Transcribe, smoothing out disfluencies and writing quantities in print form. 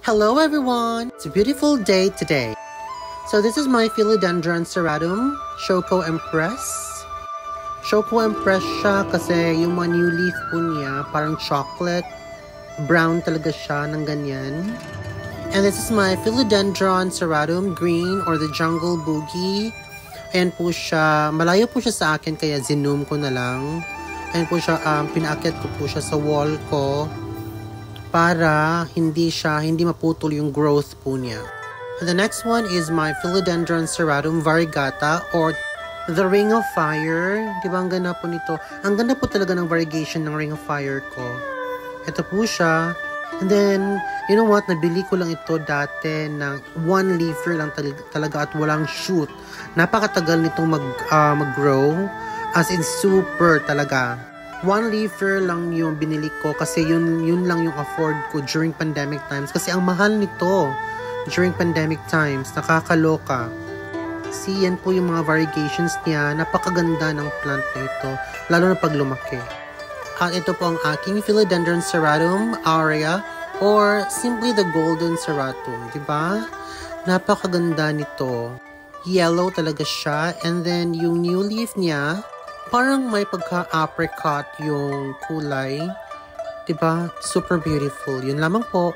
Hello everyone! It's a beautiful day today. So this is my Philodendron serratum, Choco Empress. Choco Empress siya kasi yung mga new leaf po niya, parang chocolate. Brown talaga siya ng ganyan. And this is my Philodendron serratum green or the jungle boogie. Ayan po siya, malayo po siya sa akin kaya zoom ko na lang. Ayan po siya, pinaakyat ko po siya sa wall ko para hindi maputol yung growth po niya. And the next one is my Philodendron serratum variegata or the Ring of Fire. Diba ang ganda po nito? Ang ganda po talaga ng variegation ng Ring of Fire ko. Ito po siya. And then, you know what? Nabili ko lang ito dati ng one leafer lang talaga at walang shoot. Napakatagal nitong mag-grow. As in super talaga. One leafer lang yung binili ko kasi yun lang yung afford ko during pandemic times. Kasi ang mahal nito during pandemic times. Nakakaloka. See, yan po yung mga variegations niya. Napakaganda ng plant na ito. Lalo na pag lumaki. At ito po ang aking Philodendron serratum aurea or simply the golden serratum. Diba? Napakaganda nito. Yellow talaga siya. And then yung new leaf niya, parang may pagka-apricot yung kulay. Diba? Super beautiful. Yun lamang po.